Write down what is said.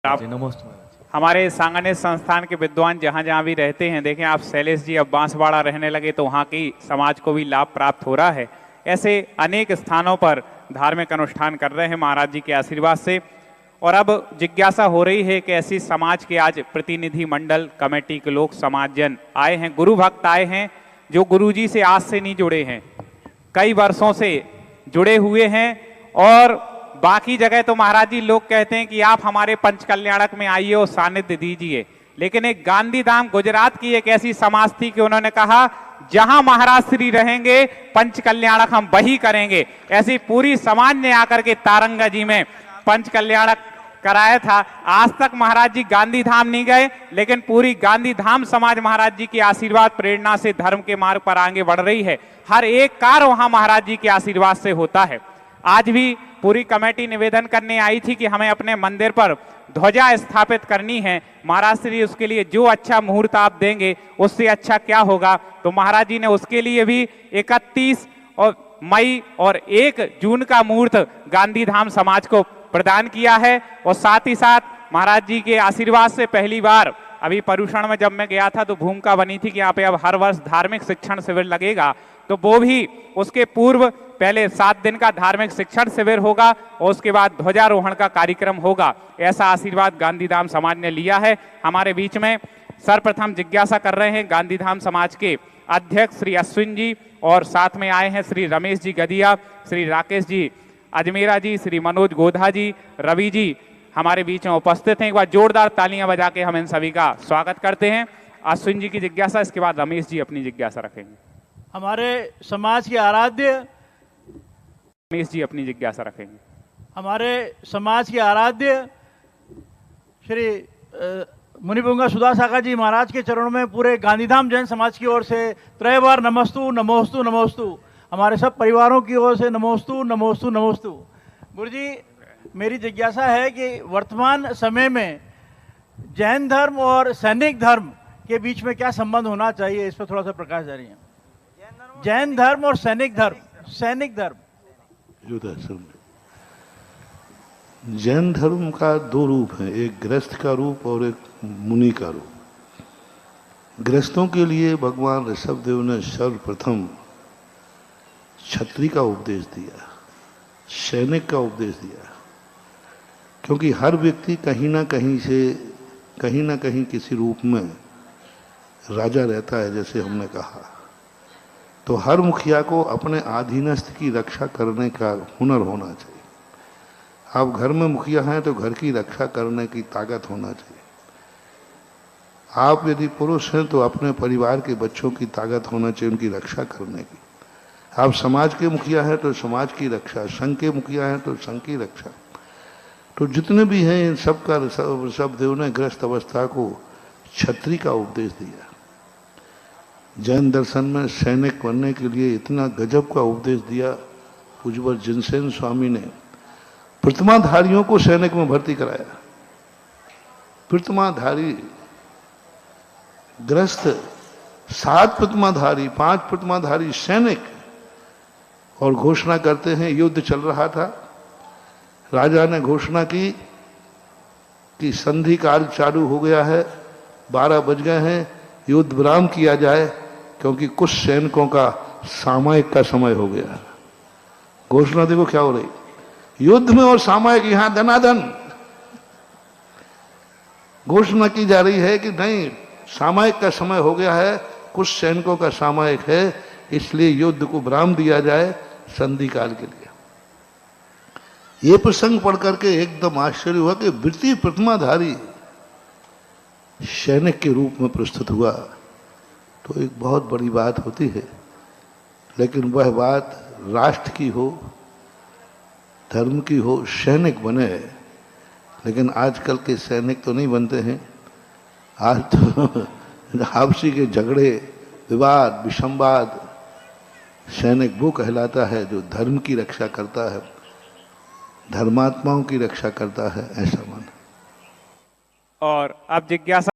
आप नमस्ते। हमारे सांगनेर संस्थान के विद्वान जहाँ जहाँ भी रहते हैं, देखें आप शैलेश जी अब बांसवाड़ा रहने लगे तो वहाँ की समाज को भी लाभ प्राप्त हो रहा है। ऐसे अनेक स्थानों पर धार्मिक अनुष्ठान कर रहे हैं महाराज जी के आशीर्वाद से। और अब जिज्ञासा हो रही है कि ऐसी समाज के आज प्रतिनिधि मंडल कमेटी के लोग समाजजन आए हैं, गुरु भक्त आए हैं, जो गुरुजी से आज से नहीं जुड़े हैं, कई वर्षों से जुड़े हुए हैं। और बाकी जगह तो महाराज जी लोग कहते हैं कि आप हमारे पंचकल्याणक में आइए और सानिध्य दीजिए, लेकिन एक गांधीधाम गुजरात की एक ऐसी समाज थी कि उन्होंने कहा जहां महाराज श्री रहेंगे पंचकल्याणक हम वही करेंगे। ऐसी पूरी समाज ने आकर के तारंगा जी में पंचकल्याणक कराया था। आज तक महाराज जी गांधीधाम नहीं गए, लेकिन पूरी गांधीधाम समाज महाराज जी के आशीर्वाद प्रेरणा से धर्म के मार्ग पर आगे बढ़ रही है। हर एक कार्य वहां महाराज जी के आशीर्वाद से होता है। आज भी पूरी कमेटी निवेदन करने आई थी कि हमें अपने मंदिर पर ध्वजा स्थापित करनी है। महाराज श्री उसके लिए जो अच्छा मुहूर्त आप देंगे उससे अच्छा क्या होगा, तो महाराज जी ने उसके लिए भी 31 मई और 1 जून का मुहूर्त गांधीधाम समाज को प्रदान किया है। और साथ ही साथ महाराज जी के आशीर्वाद से पहली बार अभी पर्यूषण में जब मैं गया था तो भूमिका बनी थी कि यहाँ पे अब हर वर्ष धार्मिक शिक्षण शिविर लगेगा, तो वो भी उसके पूर्व पहले 7 दिन का धार्मिक शिक्षण शिविर होगा और उसके बाद ध्वजारोहण का कार्यक्रम होगा। ऐसा आशीर्वाद गांधीधाम समाज ने लिया है। हमारे बीच में सर्वप्रथम जिज्ञासा कर रहे हैं गांधीधाम समाज के अध्यक्ष श्री अश्विन जी, और साथ में आए हैं श्री रमेश जी गदिया, श्री राकेश जी अजमेरा जी, श्री मनोज गोधा जी, रवि जी हमारे बीच में उपस्थित हैं। एक बार जोरदार तालियां बजा के हम इन सभी का स्वागत करते हैं। अश्विन जी की जिज्ञासा, इसके बाद रमेश जी अपनी जिज्ञासा रखेंगे। हमारे समाज के आराध्य रमेश जी अपनी जिज्ञासा रखेंगे। हमारे समाज के आराध्य श्री मुनिपुंगा सुधासागर जी महाराज के चरणों में पूरे गांधीधाम जैन समाज की ओर से त्रय बार नमस्तु नमोस्तु नमोस्तु, हमारे सब परिवारों की ओर से नमोस्तु नमोस्तु नमोस्तु। गुरु जी, मेरी जिज्ञासा है कि वर्तमान समय में जैन धर्म और सैनिक धर्म के बीच में क्या संबंध होना चाहिए, इस पर थोड़ा सा प्रकाश डालिए। जैन धर्म और सैनिक धर्म जैन धर्म का 2 रूप है, एक गृहस्थ का रूप और एक मुनि का रूप। गृहस्थों के लिए भगवान ऋषभदेव ने सर्वप्रथम क्षत्रिय का उपदेश दिया, सैनिक का उपदेश दिया, क्योंकि हर व्यक्ति कहीं ना कहीं किसी रूप में राजा रहता है। जैसे हमने कहा, तो हर मुखिया को अपने अधीनस्थ की रक्षा करने का हुनर होना चाहिए। आप घर में मुखिया हैं तो घर की रक्षा करने की ताकत होना चाहिए। आप यदि पुरुष हैं तो अपने परिवार के बच्चों की ताकत होना चाहिए उनकी रक्षा करने की। आप समाज के मुखिया हैं तो समाज की रक्षा, संघ के मुखिया हैं तो संघ की रक्षा। तो जितने भी हैं इन सबका ऋषभदेव ने गृहस्थ अवस्था को क्षत्रिय का उपदेश दिया। जैन दर्शन में सैनिक बनने के लिए इतना गजब का उपदेश दिया, पूज्यवर जिनसेन स्वामी ने प्रतिमाधारियों को सैनिक में भर्ती कराया। प्रतिमाधारी गृहस्थ 7 प्रतिमाधारी, 5 प्रतिमाधारी सैनिक, और घोषणा करते हैं, युद्ध चल रहा था, राजा ने घोषणा की कि संधि काल चालू हो गया है, 12 बज गए हैं, युद्ध विराम किया जाए, क्योंकि कुछ सैनिकों का सामयिक का समय हो गया। घोषणा देखो क्या हो रही, युद्ध में और सामयिक यहां दनादन घोषणा की जा रही है कि नहीं, सामयिक का समय हो गया है, कुछ सैनिकों का सामयिक है, इसलिए युद्ध को विराम दिया जाए संधि काल के लिए। ये प्रसंग पढ़ करके एकदम आश्चर्य हुआ कि वृत्ति प्रतिमाधारी सैनिक के रूप में प्रस्तुत हुआ, तो एक बहुत बड़ी बात होती है। लेकिन वह बात राष्ट्र की हो, धर्म की हो, सैनिक बने। लेकिन आजकल के सैनिक तो नहीं बनते हैं। आज तो आपसी के झगड़े, विवाद, विसंवाद, सैनिक वो कहलाता है जो धर्म की रक्षा करता है, धर्मात्माओं की रक्षा करता है, ऐसा माना। और अब जिज्ञासा